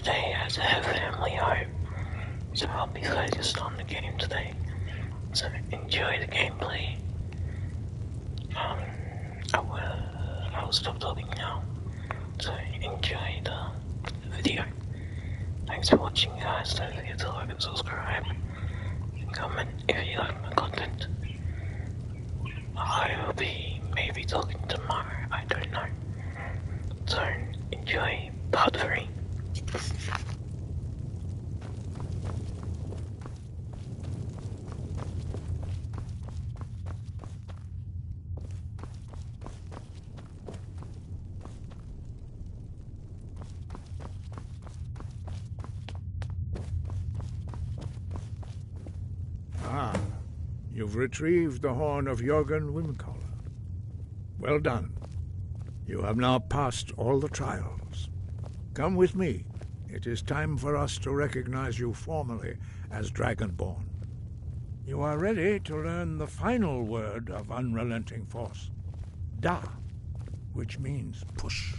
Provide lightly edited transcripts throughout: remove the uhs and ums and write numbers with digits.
today as a family home, so I'll be focused on the game today. So enjoy the gameplay. I will stop talking now. So enjoy the video. Thanks for watching, guys. Don't forget to like and subscribe. And comment if you like my content. I will be maybe talking tomorrow. I don't know. So enjoy part 3. Ah, you've retrieved the horn of Jürgen Wimkoller. Well done. You have now passed all the trials. Come with me. It is time for us to recognize you formally as Dragonborn. You are ready to learn the final word of unrelenting force. Da, which means push.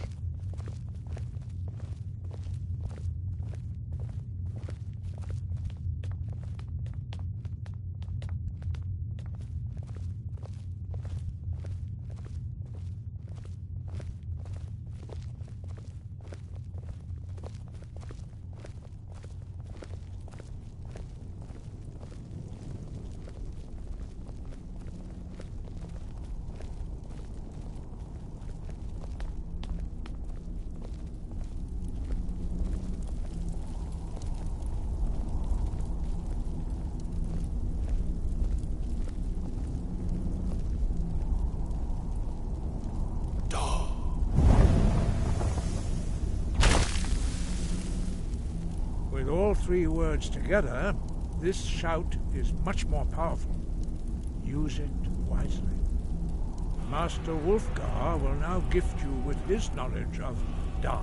With all 3 words together, this shout is much more powerful. Use it wisely. Master Wulfgar will now gift you with his knowledge of Da.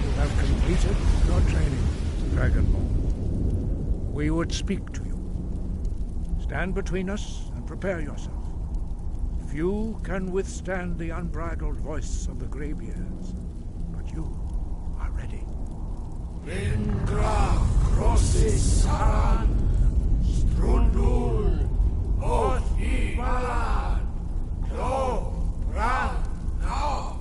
You have completed your training, Dragonborn. We would speak to you. Stand between us and prepare yourself. Few can withstand the unbridled voice of the Greybeards, but you are ready. Ingra crossis saran, strundul, oth ibalan, do, ran, now.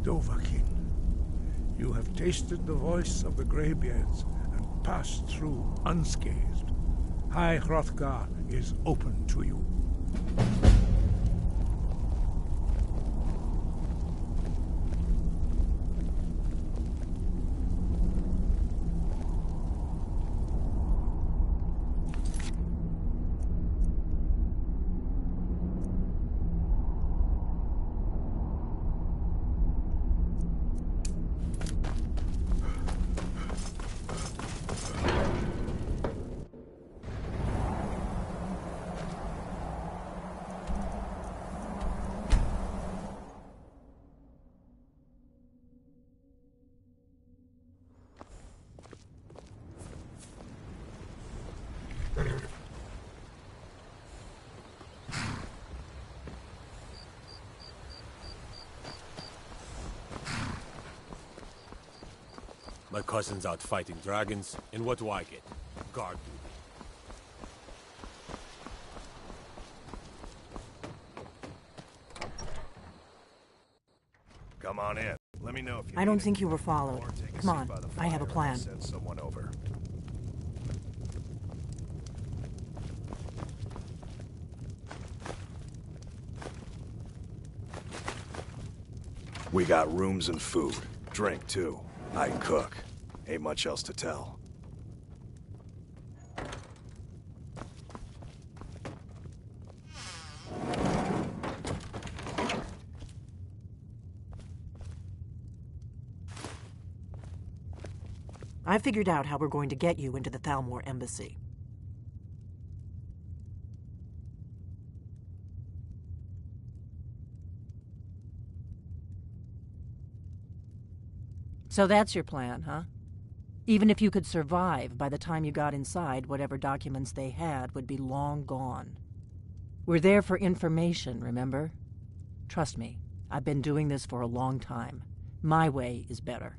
Dovahkiin, you have tasted the voice of the Greybeards and passed through unscathed. High Hrothgar is open to you. My cousin's out fighting dragons, and what do I get? Guard duty. Come on in. Let me know if you I don't need think you were followed. Or take a Come seat on, by the I have a fire and plan. I'll send someone over. We got rooms and food. Drink, too. I cook. Ain't much else to tell. I figured out how we're going to get you into the Thalmor embassy. So that's your plan, huh? Even if you could survive, by the time you got inside, whatever documents they had would be long gone. We're there for information, remember? Trust me, I've been doing this for a long time. My way is better.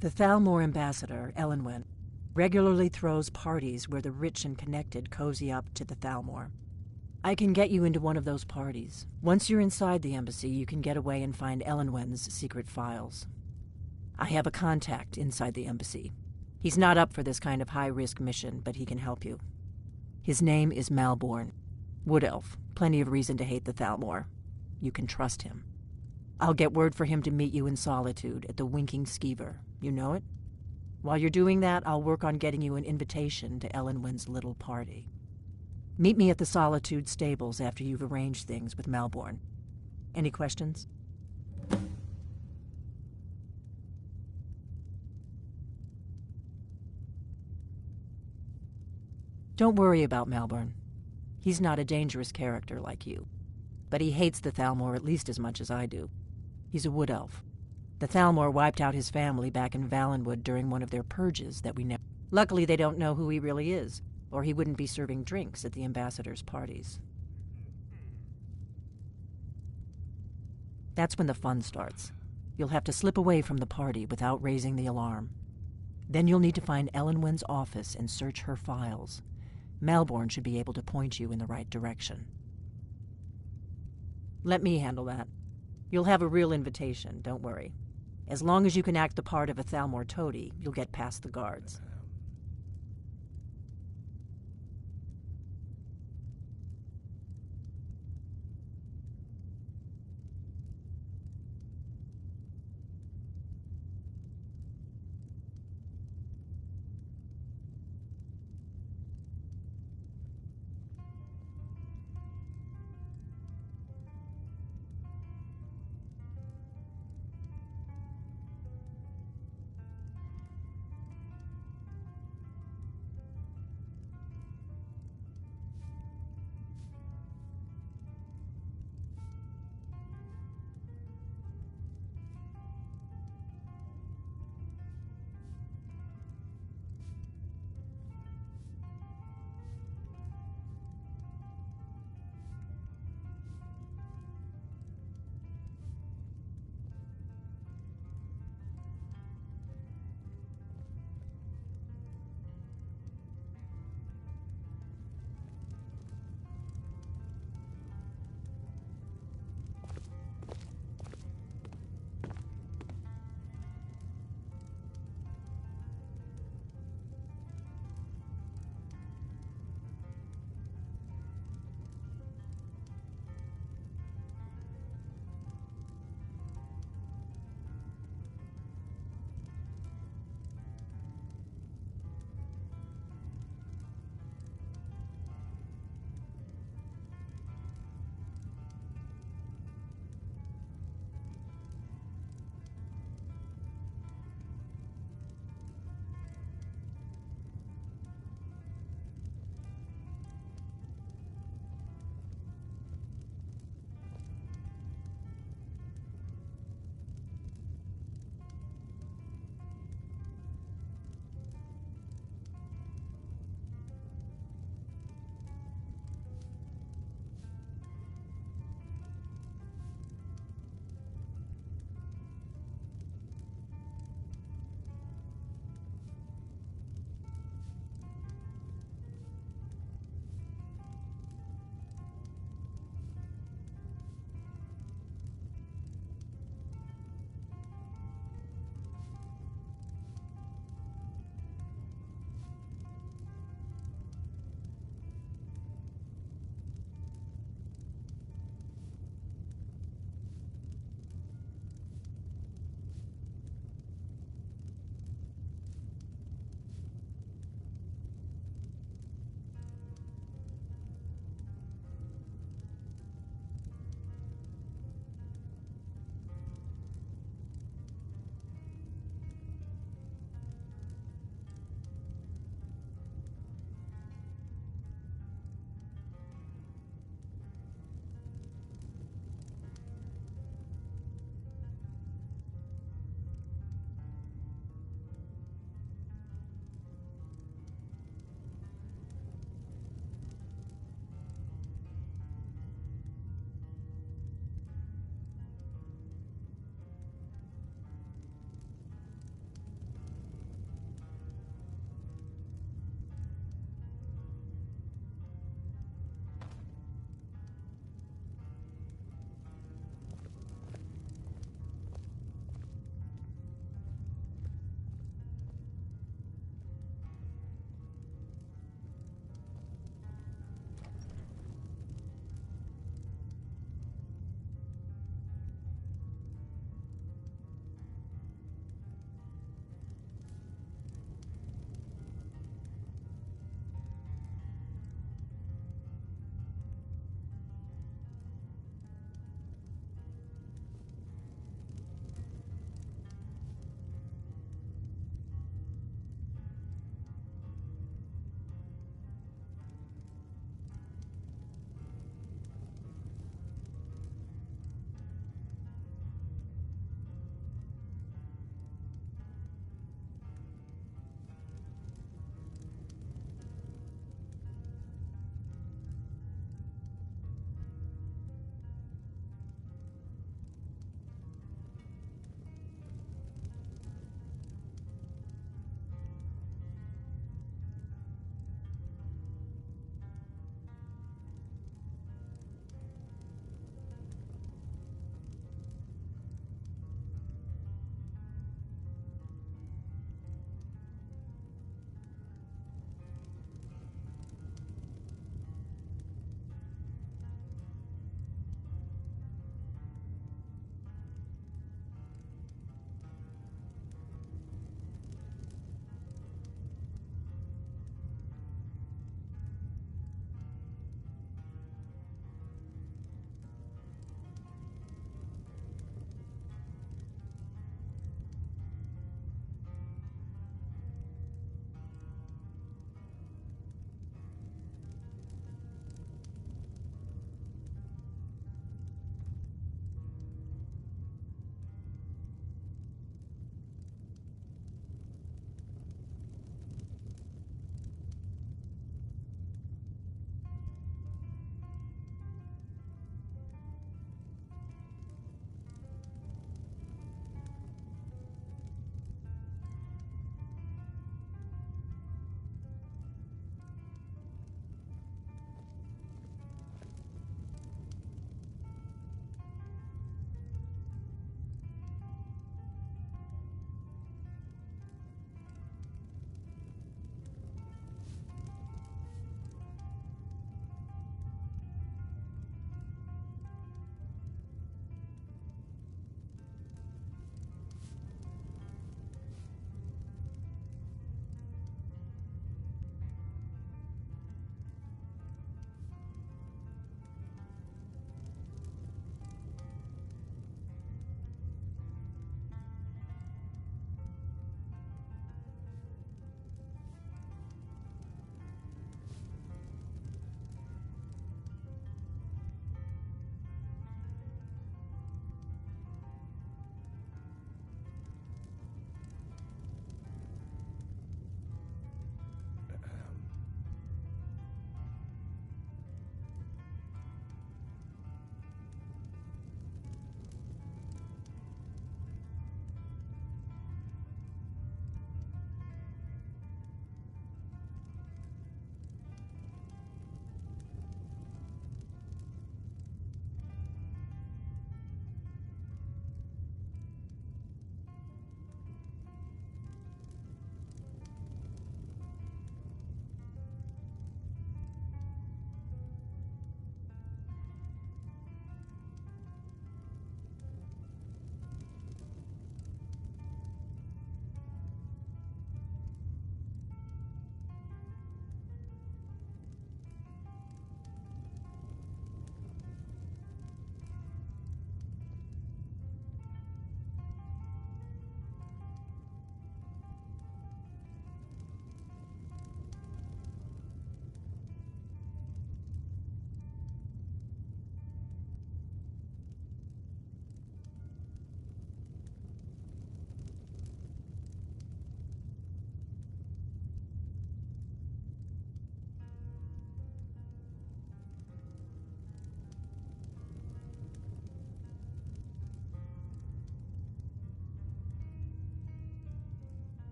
The Thalmor ambassador, Elenwen, regularly throws parties where the rich and connected cozy up to the Thalmor. I can get you into one of those parties. Once you're inside the embassy, you can get away and find Elenwen's secret files. I have a contact inside the embassy. He's not up for this kind of high-risk mission, but he can help you. His name is Malborn. Wood Elf. Plenty of reason to hate the Thalmor. You can trust him. I'll get word for him to meet you in Solitude at the Winking Skeever. You know it? While you're doing that, I'll work on getting you an invitation to Elenwen's little party. Meet me at the Solitude stables after you've arranged things with Malborn. Any questions? Don't worry about Malborn. He's not a dangerous character like you. But he hates the Thalmor at least as much as I do. He's a wood elf. The Thalmor wiped out his family back in Valenwood during one of their purges that we never... Luckily, they don't know who he really is, or he wouldn't be serving drinks at the ambassador's parties. That's when the fun starts. You'll have to slip away from the party without raising the alarm. Then you'll need to find Elenwen's office and search her files. Malborn should be able to point you in the right direction. Let me handle that. You'll have a real invitation, don't worry. As long as you can act the part of a Thalmor toady, you'll get past the guards.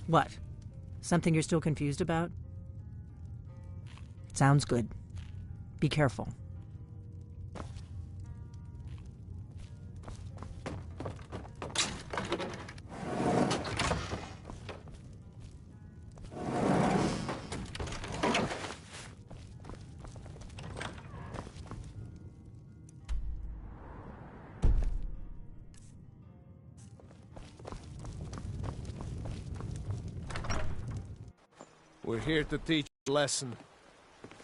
What? Something you're still confused about? Sounds good. Be careful. We're here to teach a lesson.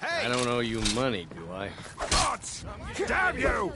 I don't owe you money, do I? Gods! Damn you!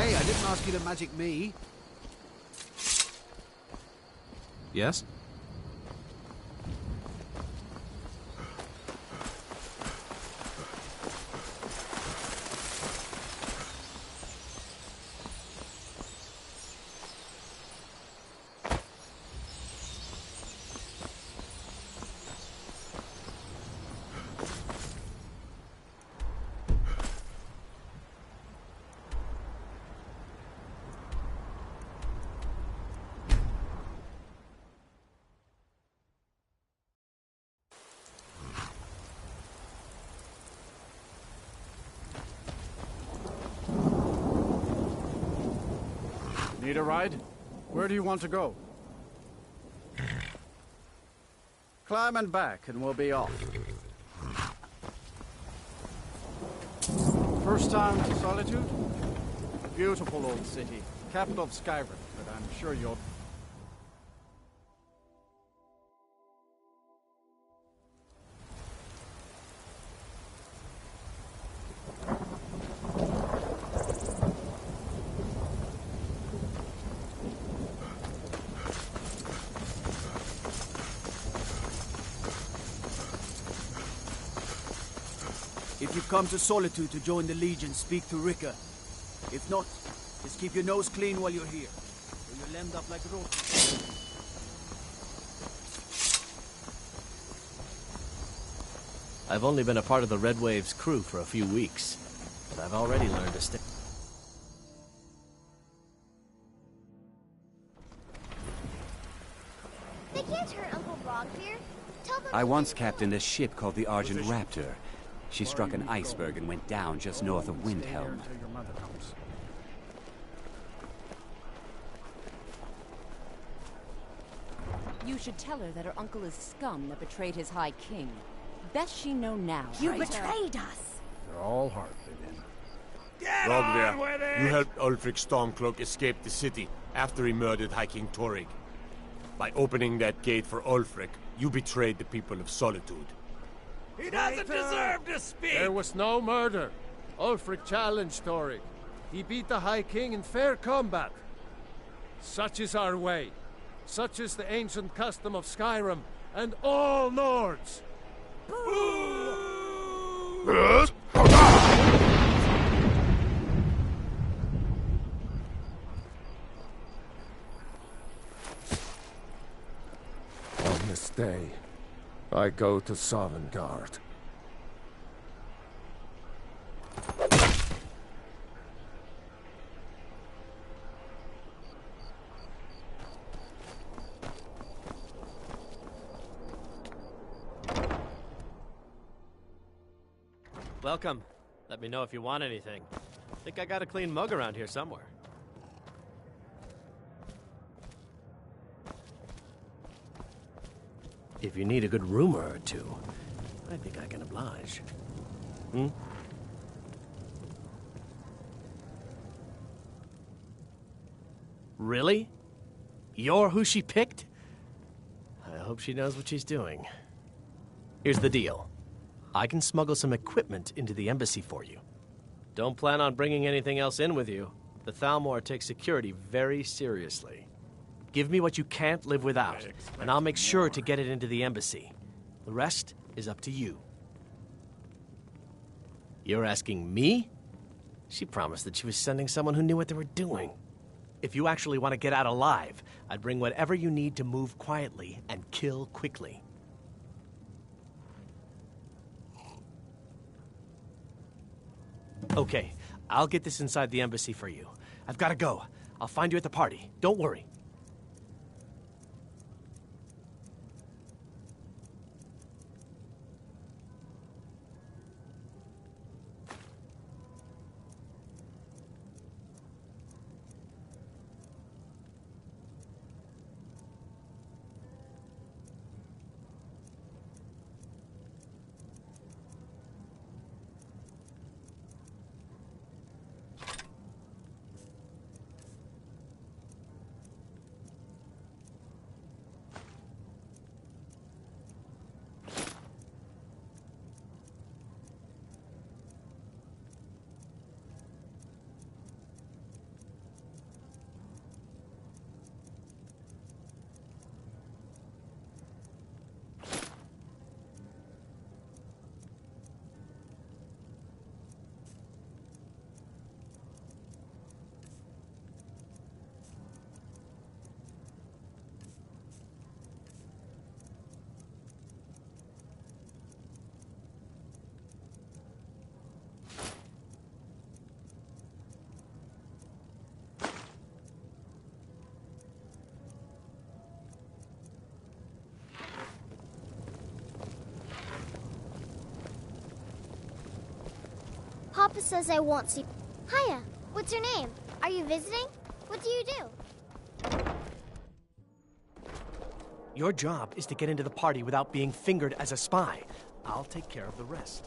Hey, I didn't ask you to magic me. Yes? Need a ride? Where do you want to go? Climb and back, and we'll be off. First time to Solitude? Beautiful old city. Capital of Skyrim, but I'm sure you'll... If you've come to Solitude to join the Legion, speak to Rika. If not, just keep your nose clean while you're here, or you'll end up like Roti. I've only been a part of the Red Wave's crew for a few weeks, but I've already learned to stick. They can't hurt Uncle Rob here. Tell them I once captained a ship called the Argent Raptor. She struck an iceberg and went down just north of Windhelm. Until your mother comes. You should tell her that her uncle is scum that betrayed his High King. Best she know now. you right? betrayed us. They're all hard, Vivian. Rogvir, you helped Ulfric Stormcloak escape the city after he murdered High King Torrig. By opening that gate for Ulfric, you betrayed the people of Solitude. He doesn't deserve to speak! There was no murder. Ulfric challenged Torrig. He beat the High King in fair combat. Such is our way. Such is the ancient custom of Skyrim and all Nords. On this day, I go to Sovngarde. Welcome. Let me know if you want anything. Think I got a clean mug around here somewhere. If you need a good rumor or two, I think I can oblige. Hmm? Really? You're who she picked? I hope she knows what she's doing. Here's the deal. I can smuggle some equipment into the embassy for you. Don't plan on bringing anything else in with you. The Thalmor takes security very seriously. Give me what you can't live without, and I'll make sure to get it into the embassy. The rest is up to you. You're asking me? She promised that she was sending someone who knew what they were doing. If you actually want to get out alive, I'd bring whatever you need to move quietly and kill quickly. Okay, I'll get this inside the embassy for you. I've got to go. I'll find you at the party. Don't worry. Papa says I won't see... Hiya, what's your name? Are you visiting? What do you do? Your job is to get into the party without being fingered as a spy. I'll take care of the rest.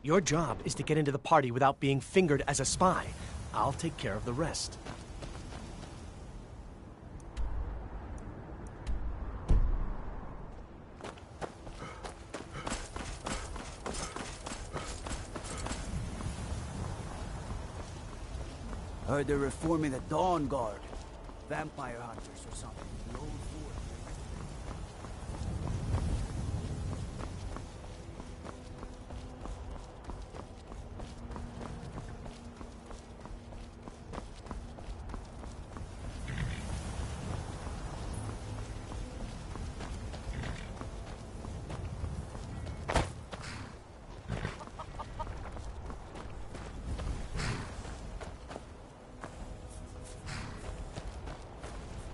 Your job is to get into the party without being fingered as a spy. I'll take care of the rest. Heard they're reforming the Dawn Guard. Vampire hunters or something. The old fort.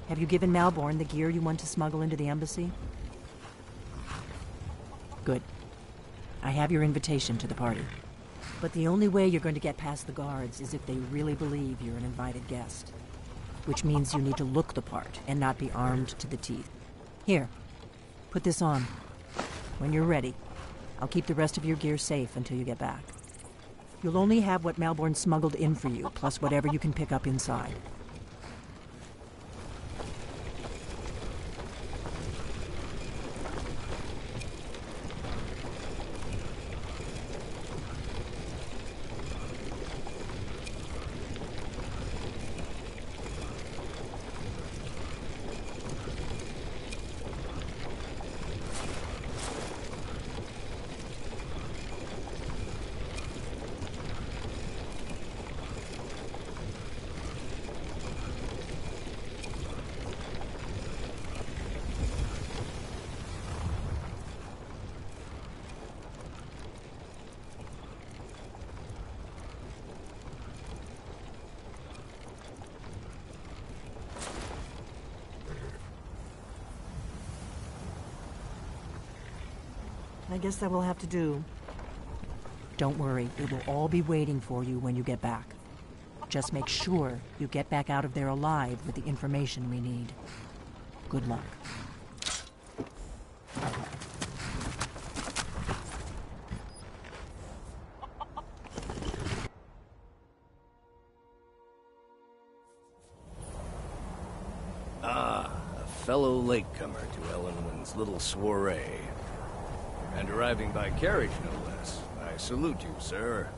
Have you given Malborn the gear you want to smuggle into the embassy? Good. I have your invitation to the party. But the only way you're going to get past the guards is if they really believe you're an invited guest. Which means you need to look the part and not be armed to the teeth. Here, put this on. When you're ready, I'll keep the rest of your gear safe until you get back. You'll only have what Malborn smuggled in for you, plus whatever you can pick up inside. I guess that will have to do. Don't worry, it will all be waiting for you when you get back. Just make sure you get back out of there alive with the information we need. Good luck. Ah, a fellow latecomer to Ellenwin's little soiree. And arriving by carriage, no less. I salute you, sir.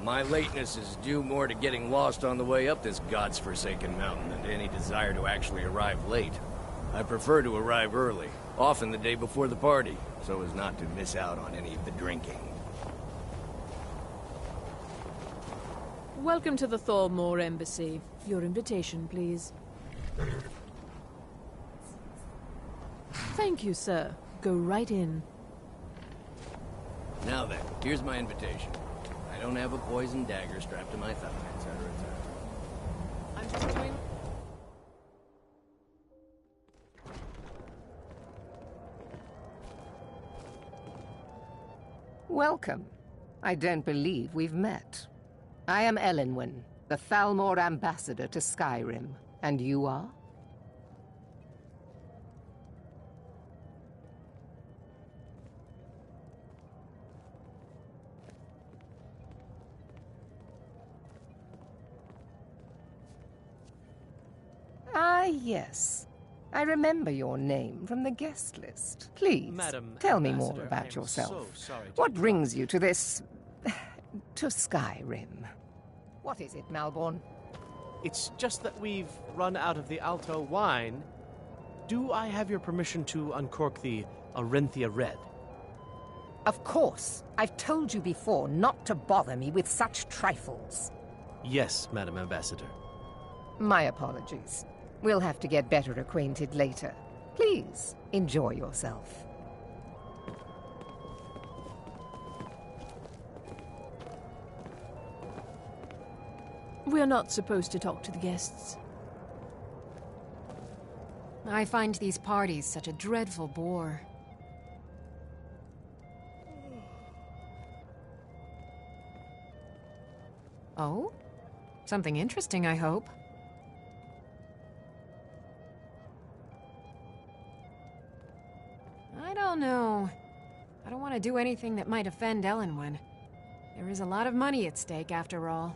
My lateness is due more to getting lost on the way up this god's-forsaken mountain than to any desire to actually arrive late. I prefer to arrive early, often the day before the party, so as not to miss out on any of the drinking. Welcome to the Thalmor Embassy. Your invitation, please. Thank you, sir. Go right in. Now then, here's my invitation. I don't have a poison dagger strapped to my thigh, etc., etc. I'm just doing... Welcome. I don't believe we've met. I am Elenwen, the Thalmor ambassador to Skyrim. And you are? Ah, yes. I remember your name from the guest list. Please, Madam tell me Ambassador, more I about am yourself. so sorry to What brings you to this... to Skyrim? What is it, Malborn? It's just that we've run out of the Alto wine. Do I have your permission to uncork the Arenthia Red? Of course. I've told you before not to bother me with such trifles. Yes, Madam Ambassador. My apologies. We'll have to get better acquainted later. Please, enjoy yourself. We're not supposed to talk to the guests. I find these parties such a dreadful bore. Oh? Something interesting, I hope. I don't know. I don't want to do anything that might offend Elenwen. There is a lot of money at stake, after all.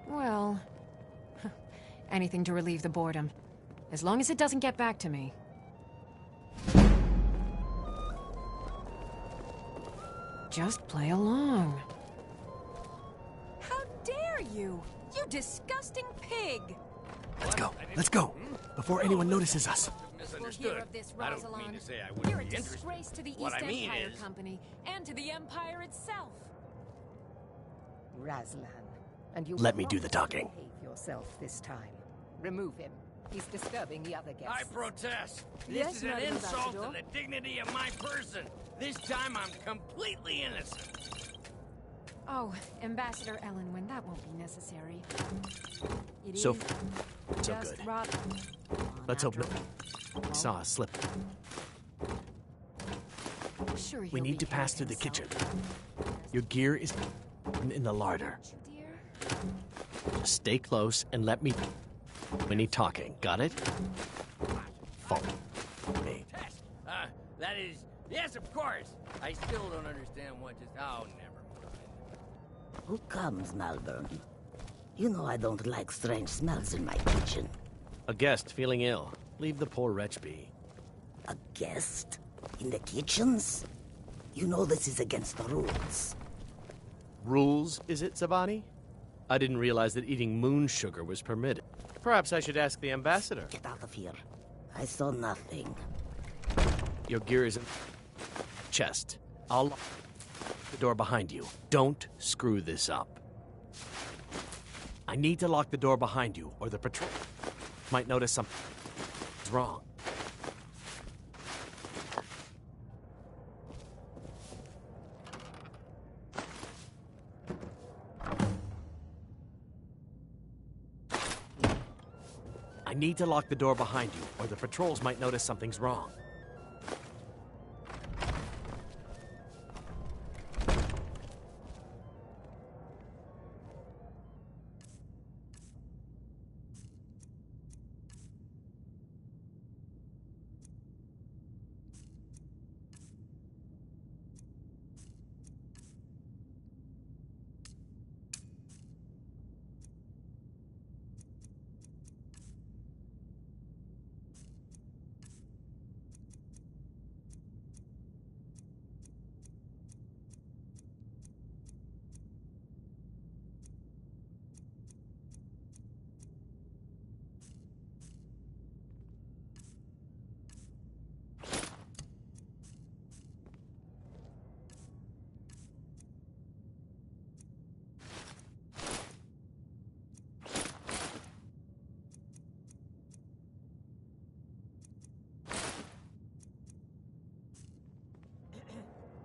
Well... anything to relieve the boredom. As long as it doesn't get back to me. Just play along. How dare you! You disgusting pig! Let's go. Let's go. Before anyone notices us. Misunderstood. I don't mean to say I wouldn't You're a be interested. disgrace to the What East I mean Empire is... Company and to the Empire itself. Razlan, and you Let will me do not the talking. behave yourself this time. Remove him. He's disturbing the other guests. I protest. This Yes, is an Madam insult to Ambassador. the dignity of my person. This time I'm completely innocent. Oh, Ambassador Elenwen, that won't be necessary. It So is so just good. rot. Let's hope no... Saw a slip. Sure We he'll need to be here pass through the himself. kitchen. Your gear is in the larder. Just stay close and let me... We need talking. Got it? Follow me. That is... Yes, of course. I still don't understand what just... Oh, never mind. Who comes, Malvern? You know I don't like strange smells in my kitchen. A guest feeling ill. Leave the poor wretch be. A guest? In the kitchens? You know this is against the rules. Rules, is it, Zabani? I didn't realize that eating moon sugar was permitted. Perhaps I should ask the ambassador. Get out of here. I saw nothing. Your gear is in... chest. I'll lock the door behind you. Don't screw this up. I need to lock the door behind you, or the patrol might notice something's wrong. need to lock the door behind you, or the patrols might notice something's wrong.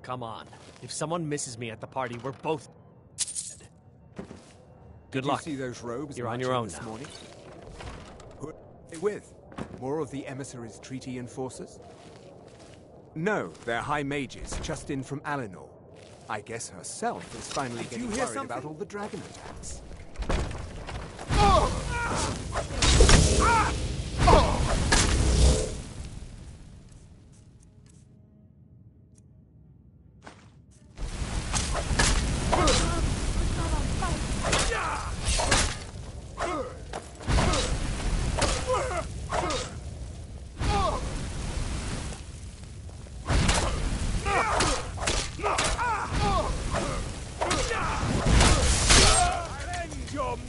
Come on. If someone misses me at the party, we're both dead. Good luck. Did you see those robes? You're on your own this now. Morning? Who are they with? More of the emissaries' treaty enforcers? No, they're high mages, just in from Alinor. I guess herself is finally getting worried about all the dragon attacks.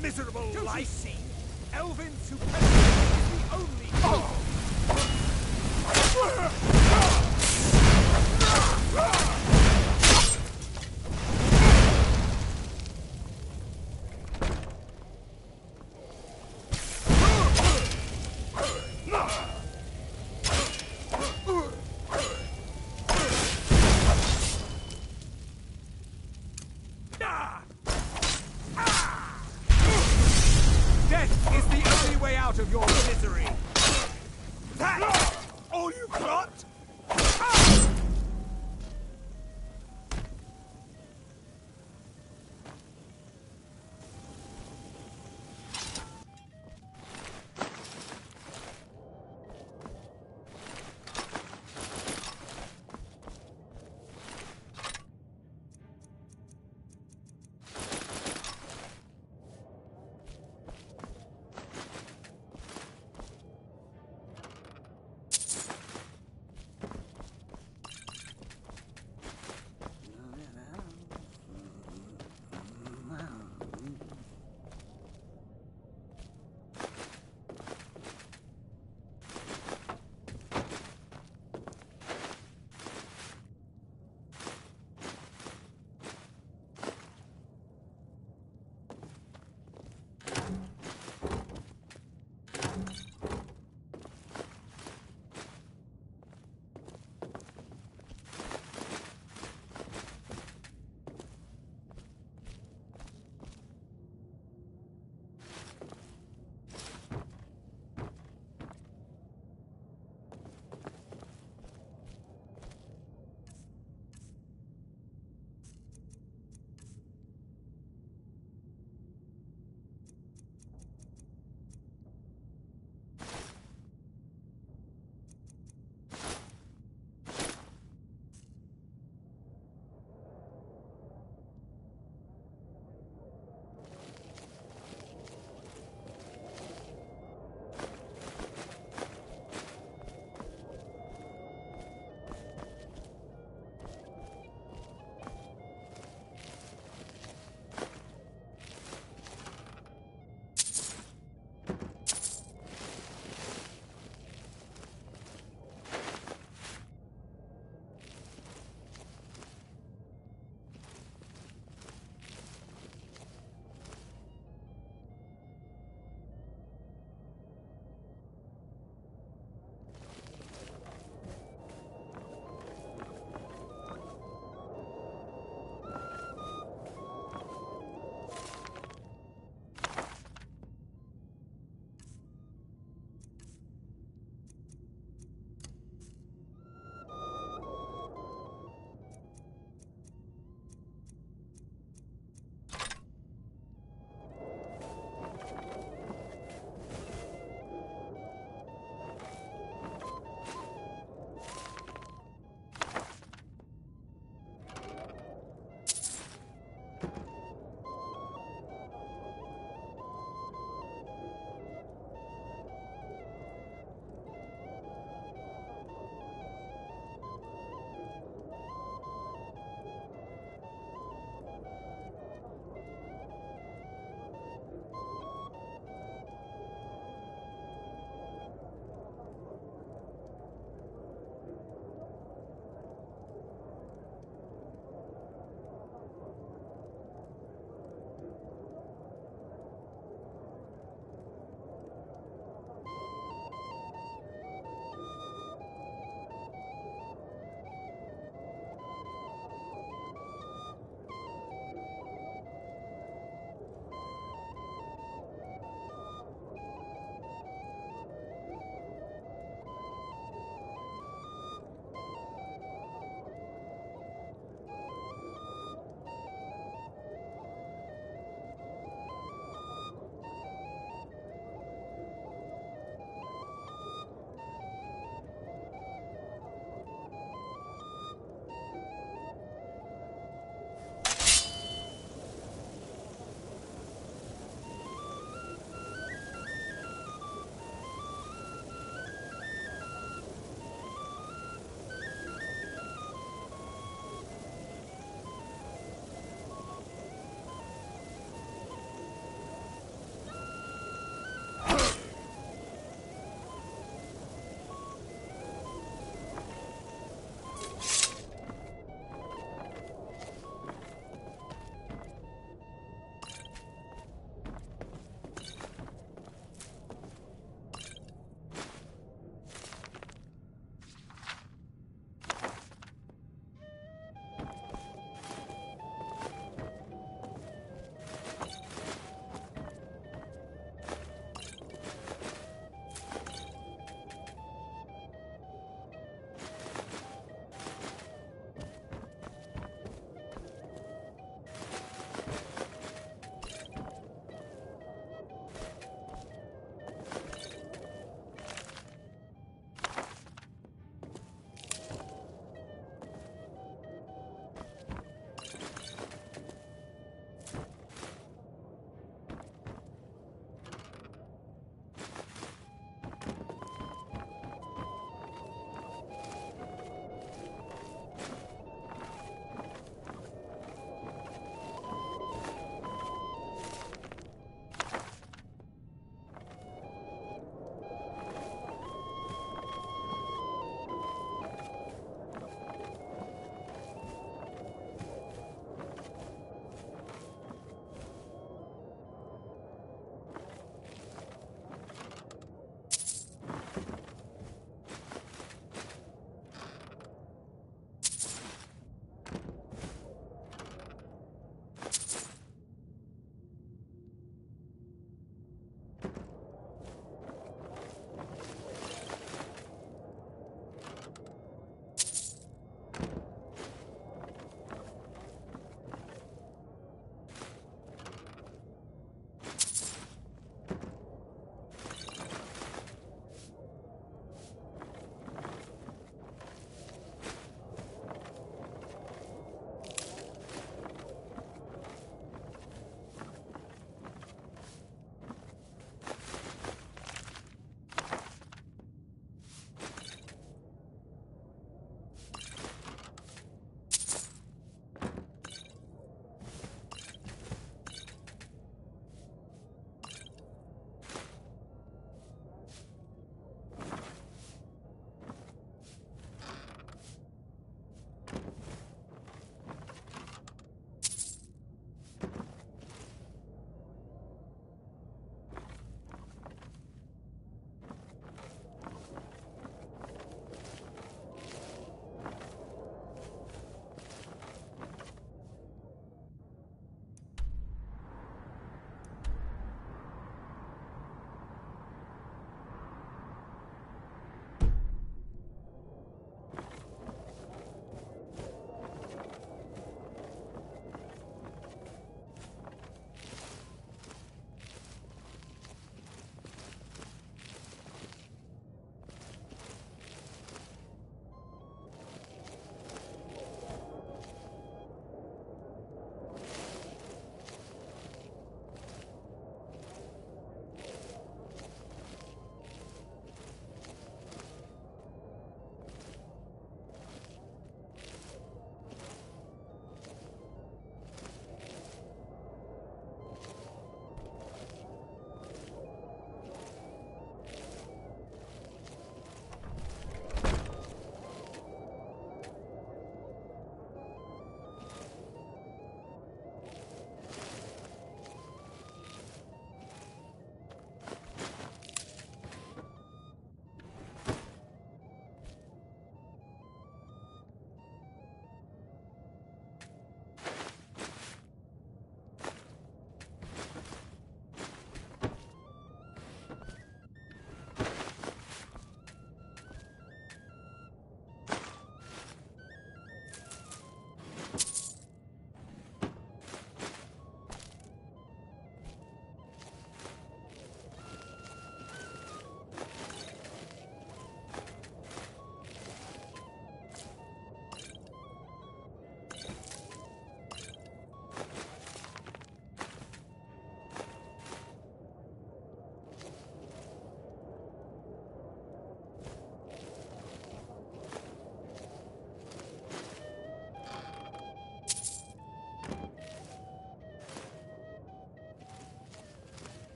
Miserable life! Elven supremacy is the only Death is the only way out of your misery!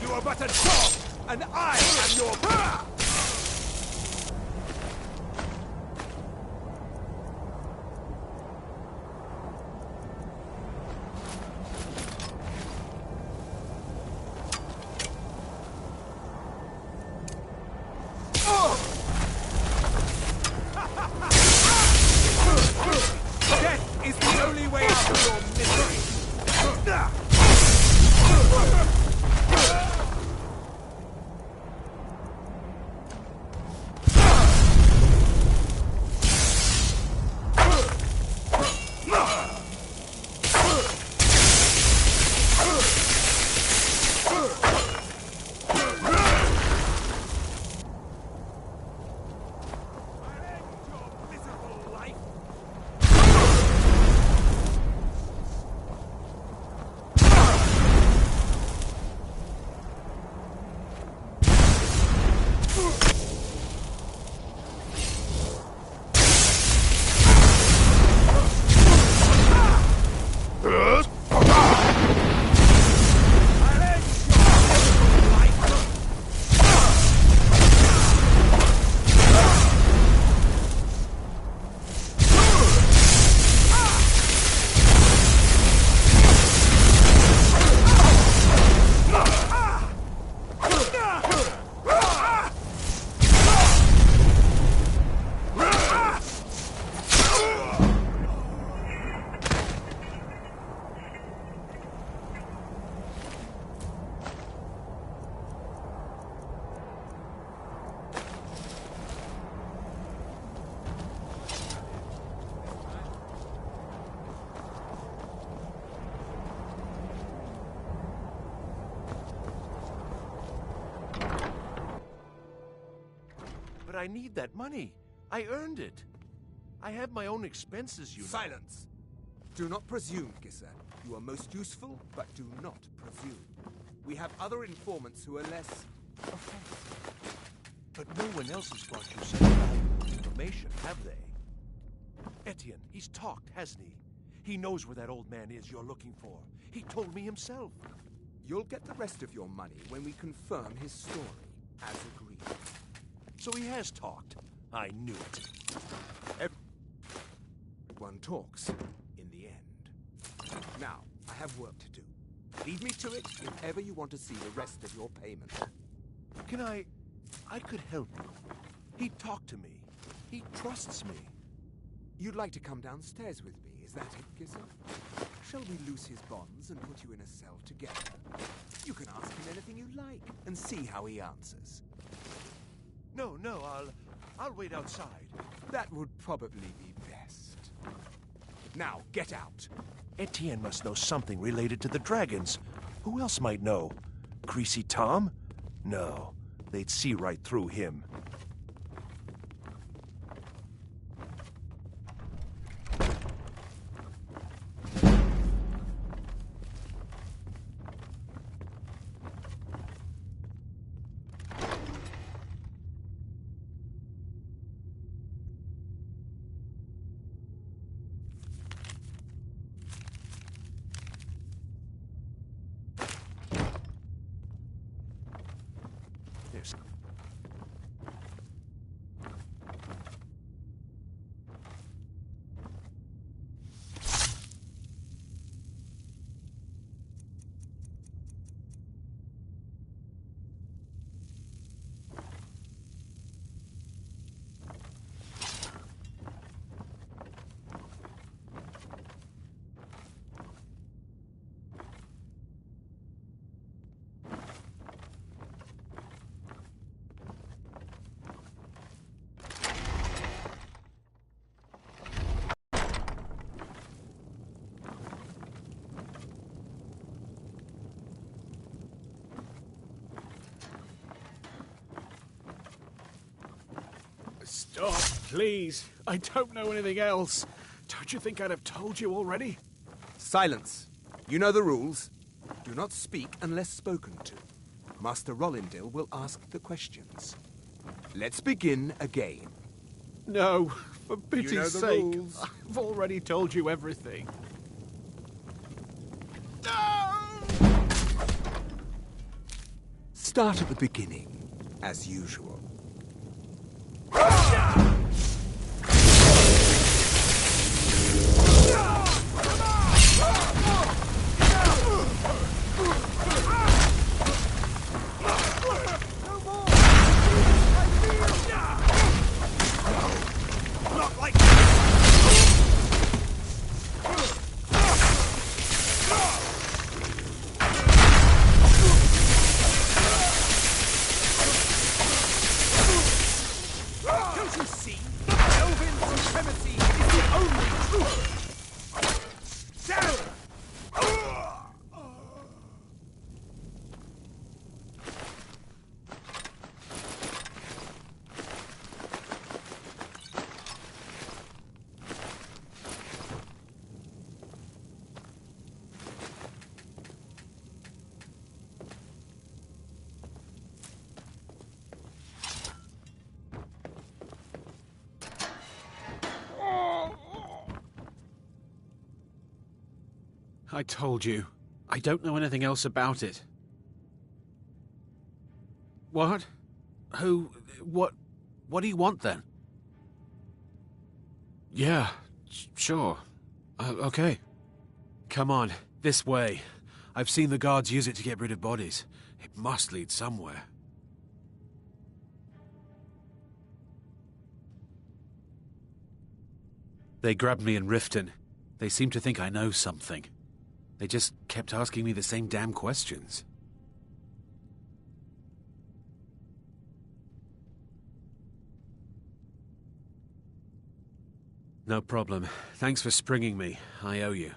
You are but a dog, and I am your... Death is the only way out of your misery. But I need that money. I earned it. I have my own expenses, you know. Silence! Do not presume, Gisser. You are most useful, but do not presume. We have other informants who are less... But no one else has brought you such valuable information, have they? Etienne, he's talked, hasn't he? He knows where that old man is you're looking for. He told me himself. You'll get the rest of your money when we confirm his story, as agreed. So he has talked. I knew it. Everyone talks, in the end. Now, I have work to do. Leave me to it if ever you want to see the rest of your payment. Can I could help you. He talked to me. He trusts me. You'd like to come downstairs with me, is that it, Gisser? Shall we loose his bonds and put you in a cell together? You can ask him anything you like, and see how he answers. No, I'll wait outside. That would probably be best. Now, get out. Etienne must know something related to the dragons. Who else might know? Greasy Tom? No, they'd see right through him. Stop, please. I don't know anything else. Don't you think I'd have told you already? Silence. You know the rules. Do not speak unless spoken to. Master Rollindil will ask the questions. Let's begin again. No, For pity's You know the sake, rules. I've already told you everything. Start at the beginning, as usual. Not like Don't you see? Elven supremacy is the only truth! Down! I told you. I don't know anything else about it. What? Who? What do you want then? Yeah, sure. Okay. Come on, this way. I've seen the guards use it to get rid of bodies. It must lead somewhere. They grabbed me in Riften. They seem to think I know something. They just kept asking me the same damn questions. No problem. Thanks for springing me. I owe you.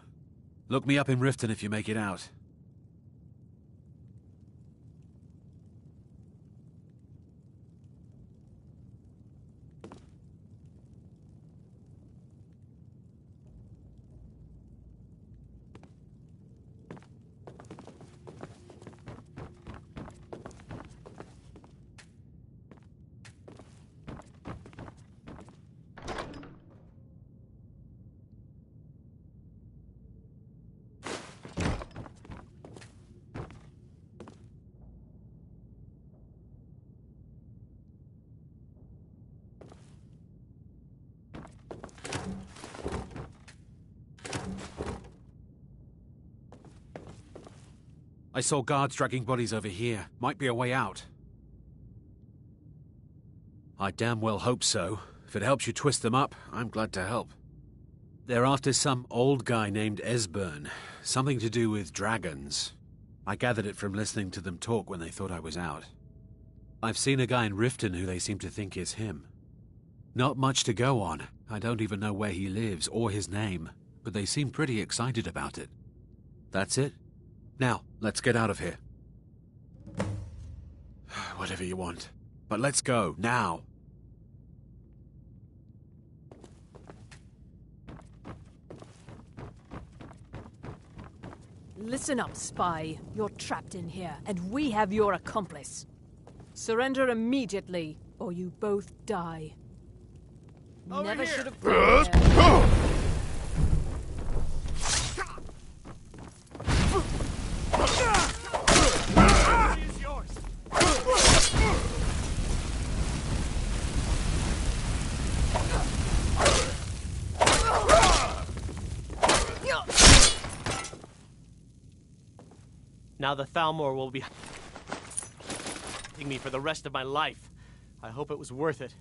Look me up in Riften if you make it out. I saw guards dragging bodies over here. Might be a way out. I damn well hope so. If it helps you twist them up, I'm glad to help. They're after some old guy named Esbern. Something to do with dragons. I gathered it from listening to them talk when they thought I was out. I've seen a guy in Riften who they seem to think is him. Not much to go on. I don't even know where he lives or his name, but they seem pretty excited about it. That's it? Now, let's get out of here. Whatever you want. But let's go, now. Listen up, spy. You're trapped in here, and we have your accomplice. Surrender immediately, or you both die. Never should have come here. Now the Thalmor will be me for the rest of my life. I hope it was worth it.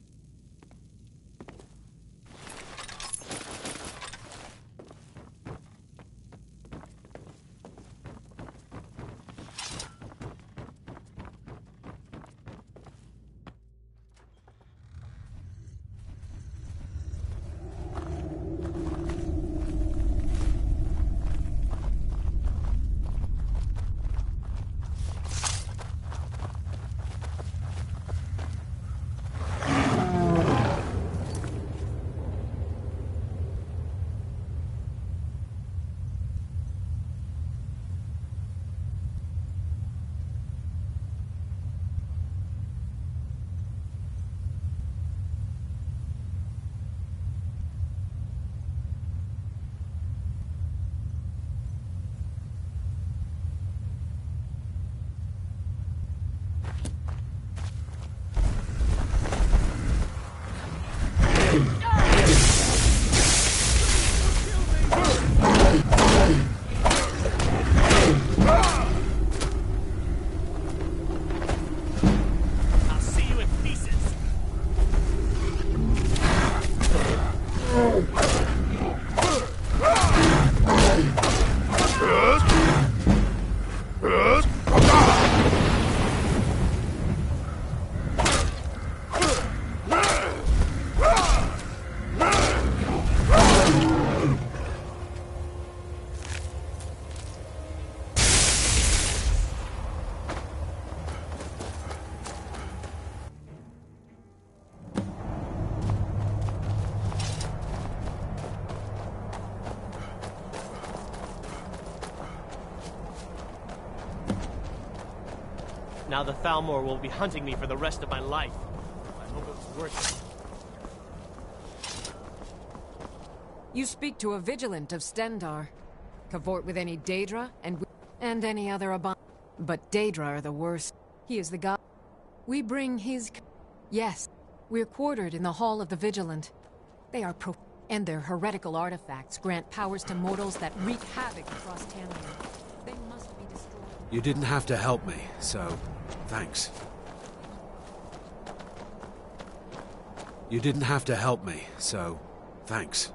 Now the Thalmor will be hunting me for the rest of my life. I hope it was worth it. You speak to a vigilant of Stendar. Cavort with any Daedra and any other But Daedra are the worst. He is the god. We bring his... Yes, we're quartered in the Hall of the Vigilant. They are and their heretical artifacts grant powers to mortals that wreak havoc across Tamriel. They must be destroyed. You didn't have to help me, so thanks. You didn't have to help me, so thanks.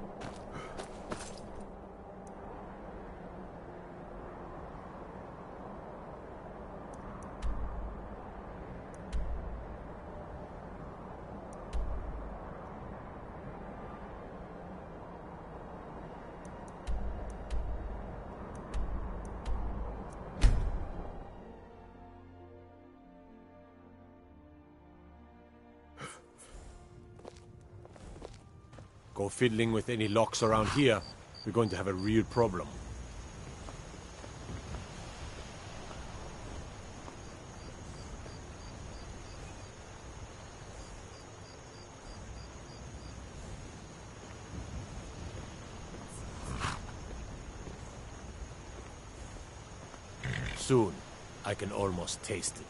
Go fiddling with any locks around here, we're going to have a real problem. Soon, I can almost taste it.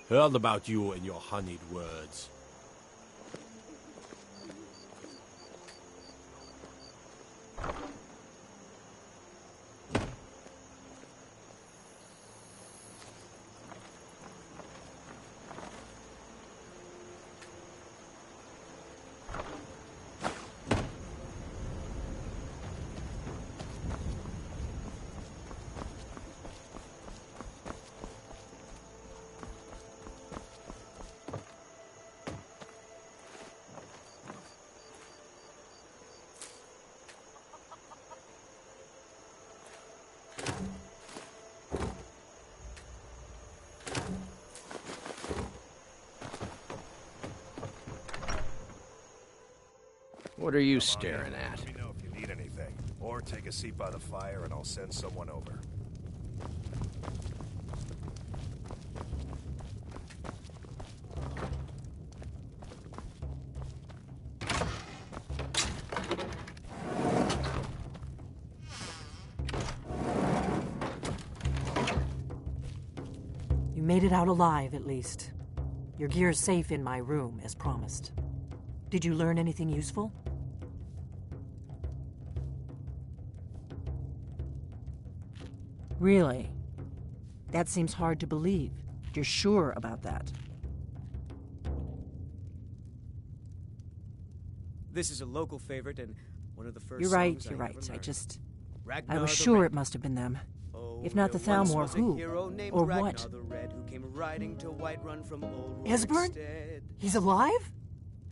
Heard about you and your honeyed words. What are you staring at? Let me know if you need anything. Or take a seat by the fire and I'll send someone over. You made it out alive, at least. Your gear's safe in my room, as promised. Did you learn anything useful? Really? That seems hard to believe. You're sure about that? This is a local favorite and one of the first You're right, songs you're I right. ever I learned. just... Ragnar I was the sure Red. it must have been them. Oh, If not the there once Thalmor, was a who? hero named Or Ragnar what? the Red, who came riding to Whiterun from old Esbern? Rorikstead. He's alive?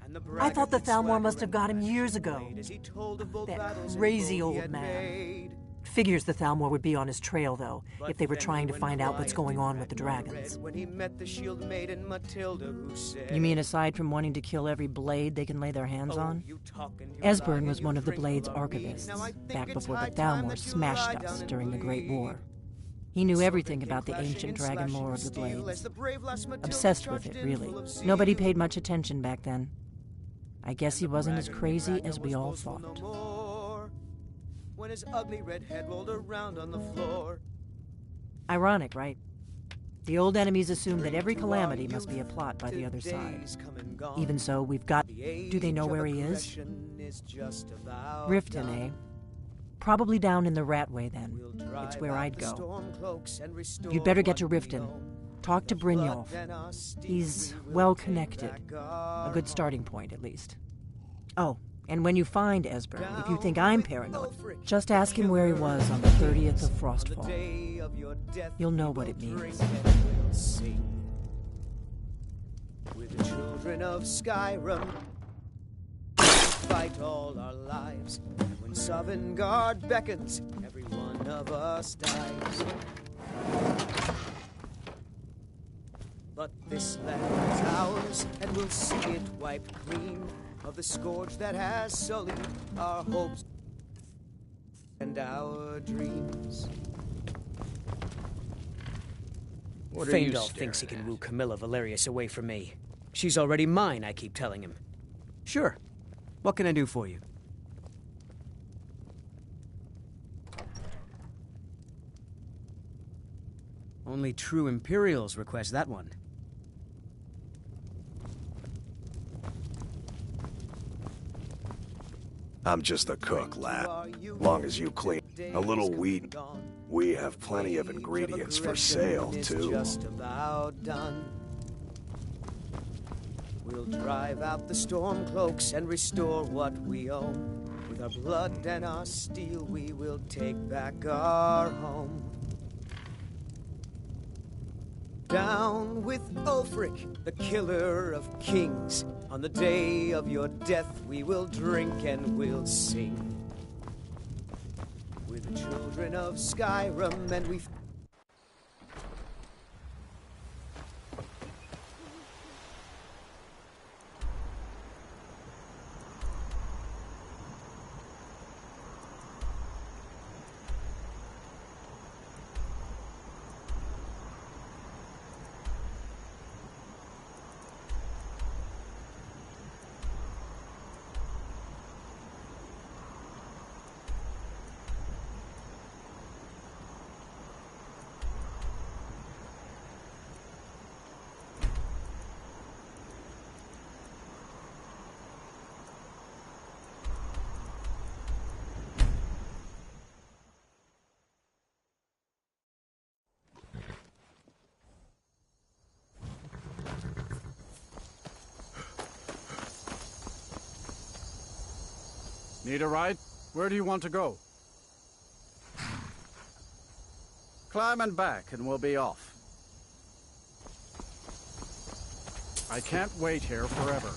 And the I thought the braggart Thalmor must swagger have got him and years ago. played as he told of bold That battles and crazy bold he old had man. made. Figures the Thalmor would be on his trail, though, But if they were then trying to when find out what's quiet going did on with the Ragnar dragons. Red, when he met the shield maiden Matilda, who said, You mean aside from wanting to kill every blade they can lay their hands on? you talk and you Esbern lie was and one you of the drink Blade's about me. archivists, Now I think back it's before high the time Thalmor that you smashed lie us down during the and Great bleed. War. He knew everything Came about the clashing ancient and dragon slashing lore of the steel as Blades. the brave lass Matilda Obsessed with charged it, in really. full of zeal. Nobody paid much attention back then. I guess he And the wasn't as braggart crazy Ragnar as we was all boastful no thought. more, when his ugly red head rolled around on the floor. Ironic, right? The old enemies assume that every calamity must be a plot by the other side. Even so, we've got... Do they know where he is? Riften, eh? Probably down in the Ratway, then. It's where I'd go. You'd better get to Riften. Talk to Brynjolf. He's well connected. A good starting point, at least. Oh, And when you find Esbern, if you think I'm paranoid, just ask him where he was on the 30th of Frostfall. You'll know what it means. With the children of Skyrim, we fight all our lives. When Sovngarde beckons, every one of us dies. But this land is ours, and we'll see it wiped clean of the scourge that has sullied our hopes and our dreams. What Faendal thinks he can woo Camilla Valerius away from me. She's already mine, I keep telling him. Sure. What can I do for you? Only true Imperials request that one. I'm just a cook, lad. Long as you clean a little wheat, we have plenty of ingredients for sale, too. Just about done. We'll drive out the Stormcloaks and restore what we own. With our blood and our steel, we will take back our home. Down with Ulfric, the killer of kings. On the day of your death, we will drink and we'll sing. We're the children of Skyrim, and we... Need a ride? Where do you want to go? Climb and back and we'll be off. I can't wait here forever.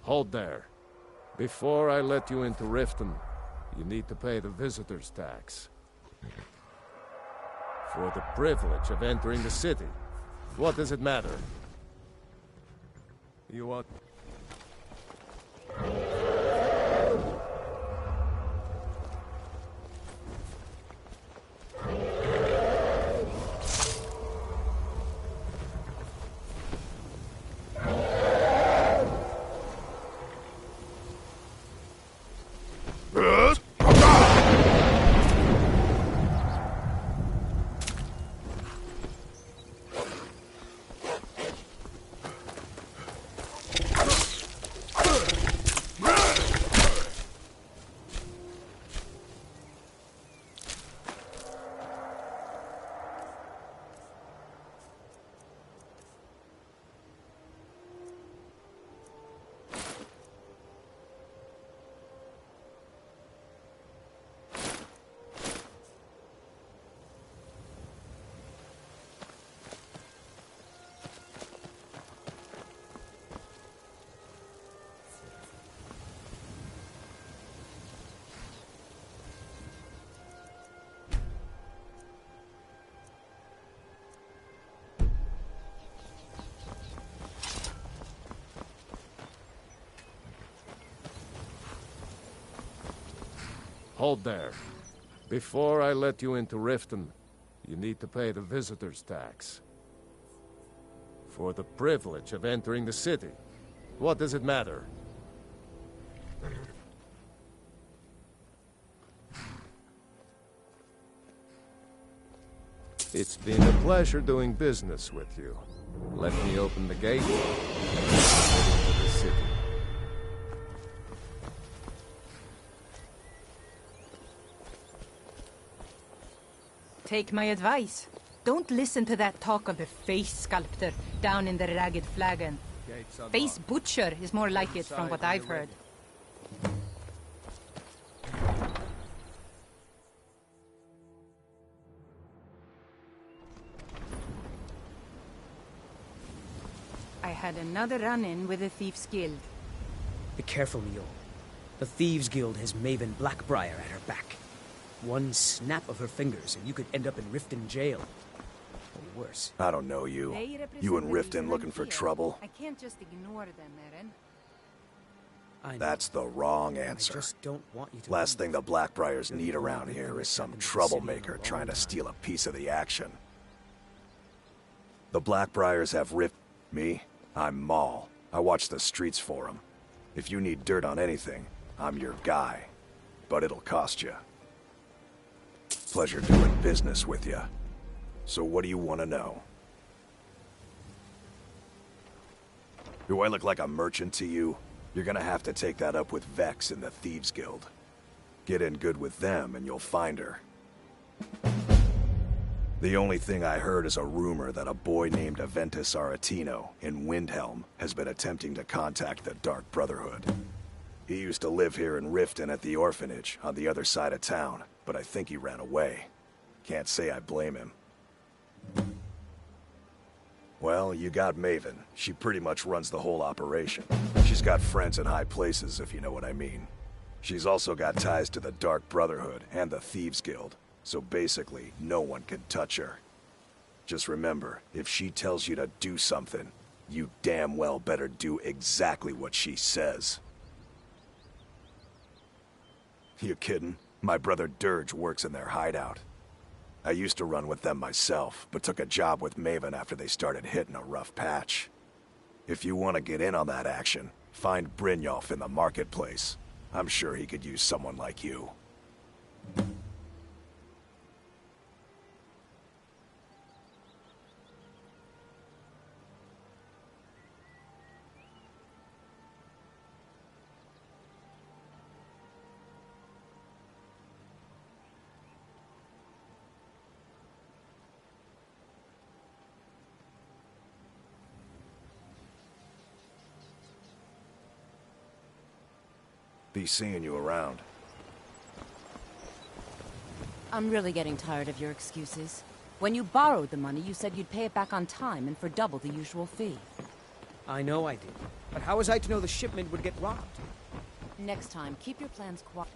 Hold there. Before I let you into Riften, you need to pay the visitor's tax. For the privilege of entering the city. What does it matter? You want... Hold there. Before I let you into Riften, you need to pay the visitor's tax. For the privilege of entering the city. What does it matter? It's been a pleasure doing business with you. Let me open the gate. Get into the city. Take my advice. Don't listen to that talk of the face sculptor down in the Ragged Flagon. Face butcher is more like it from what I've heard. I had another run-in with the Thieves' Guild. Be careful, Mio. The Thieves' Guild has Maven Blackbriar at her back. One snap of her fingers and you could end up in Riften jail. Or worse. I don't know you. You and Riften looking for trouble? I can't just ignore them, Eren. That's the wrong answer. I just don't want you to. Last thing the Blackbriars need around here is some troublemaker trying to steal a piece of the action. The Blackbriars have me. I'm Maul. I watch the streets for them. If you need dirt on anything, I'm your guy. But it'll cost you. Pleasure doing business with you. So what do you want to know? Do I look like a merchant to you? You're gonna have to take that up with Vex in the Thieves Guild. Get in good with them and you'll find her. The only thing I heard is a rumor that a boy named Aventus Aretino in Windhelm has been attempting to contact the Dark Brotherhood. He used to live here in Riften at the orphanage on the other side of town, but I think he ran away. Can't say I blame him. Well, you got Maven. She pretty much runs the whole operation. She's got friends in high places, if you know what I mean. She's also got ties to the Dark Brotherhood and the Thieves Guild, so basically, no one can touch her. Just remember, if she tells you to do something, you damn well better do exactly what she says. You kidding? My brother Dirge works in their hideout. I used to run with them myself, but took a job with Maven after they started hitting a rough patch. If you want to get in on that action, find Brynjolf in the marketplace. I'm sure he could use someone like you. Be seeing you around. I'm really getting tired of your excuses. When you borrowed the money, you said you'd pay it back on time and for double the usual fee. I know I did. But how was I to know the shipment would get robbed? Next time, keep your plans quiet.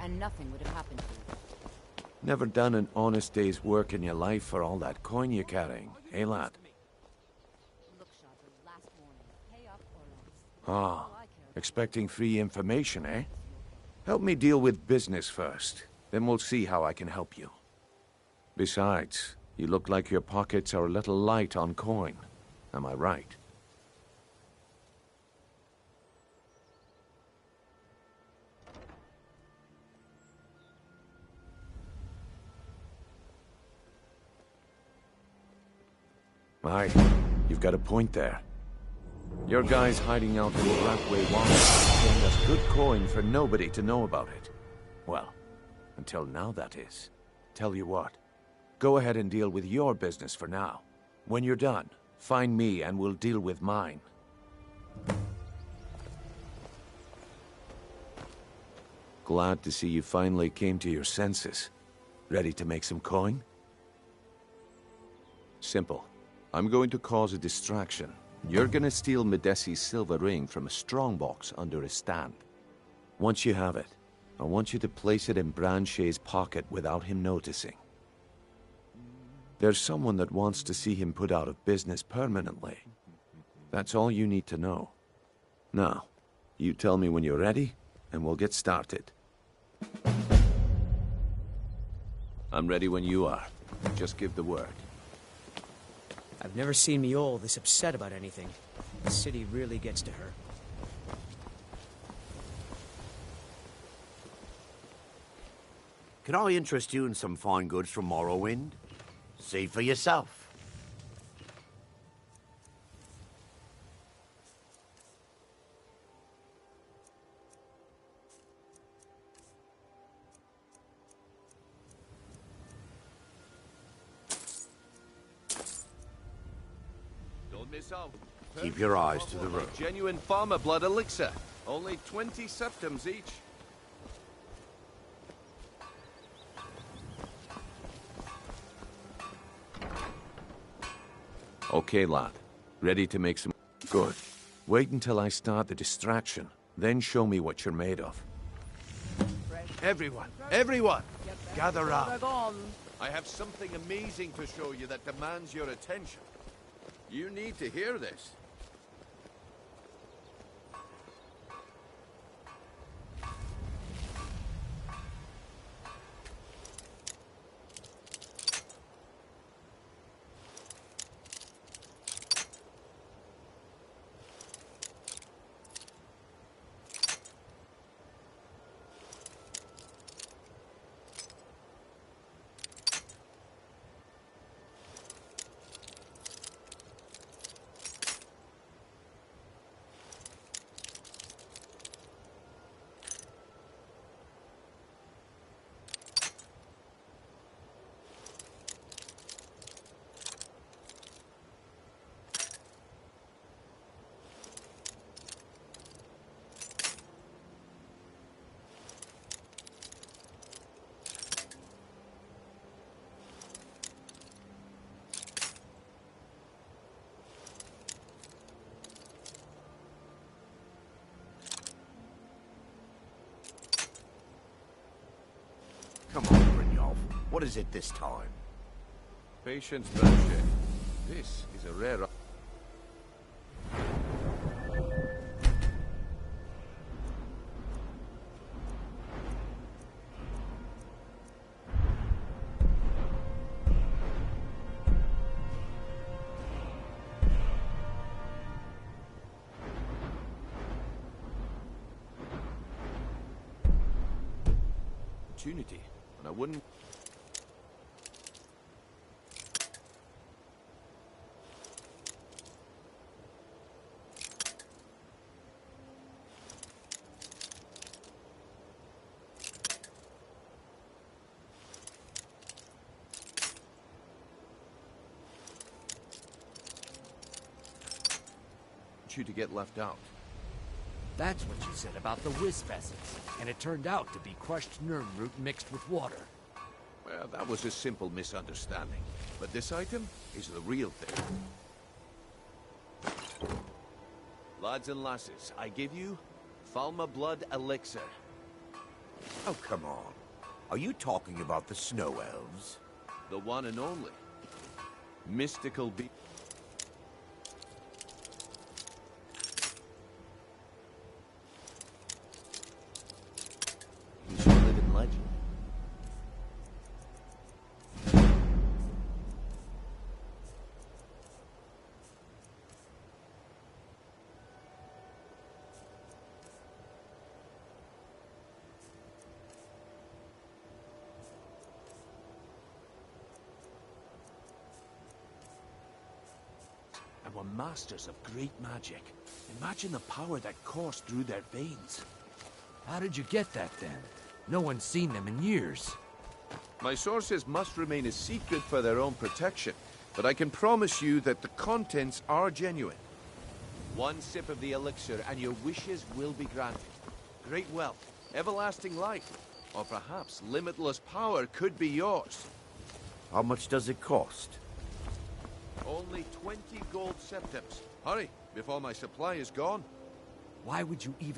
And nothing would have happened to you. Never done an honest day's work in your life for all that coin you're carrying, eh, lad? Ah, expecting free information, eh? Help me deal with business first, then we'll see how I can help you. Besides, you look like your pockets are a little light on coin. Am I right? Aye, you've got a point there. Your guy's hiding out in the Blackway Water, paying us good coin for nobody to know about it. Well, until now, that is. Tell you what, go ahead and deal with your business for now. When you're done, find me and we'll deal with mine. Glad to see you finally came to your senses. Ready to make some coin? Simple. I'm going to cause a distraction. You're gonna steal Medesi's silver ring from a strongbox under his stand. Once you have it, I want you to place it in Branche's pocket without him noticing. There's someone that wants to see him put out of business permanently. That's all you need to know. Now, you tell me when you're ready, and we'll get started. I'm ready when you are. Just give the word. I've never seen Miol this upset about anything. The city really gets to her. Can I interest you in some fine goods from Morrowind? See for yourself. Don't miss out. Keep your eyes to the road. Genuine farmer blood elixir. Only 20 septims each. Okay, lad. Ready to make some... Good. Wait until I start the distraction. Then show me what you're made of. Everyone, gather round. I have something amazing to show you that demands your attention. You need to hear this. Come on, Brynjolf. What is it this time? Patience, Branche. This is a rare... opportunity, and I wouldn't... you to get left out. That's what you said about the wisp essence, and it turned out to be crushed Nirnroot mixed with water. Well, that was a simple misunderstanding. But this item is the real thing. Lads and lasses, I give you Falma Blood Elixir. Oh, come on. Are you talking about the Snow Elves? The one and only. Mystical be... He's a living legend. and were masters of great magic. Imagine the power that coursed through their veins. How did you get that, then? No one's seen them in years. My sources must remain a secret for their own protection, but I can promise you that the contents are genuine. One sip of the elixir and your wishes will be granted. Great wealth, everlasting life, or perhaps limitless power could be yours. How much does it cost? Only 20 gold septims. Hurry, before my supply is gone. Why would you even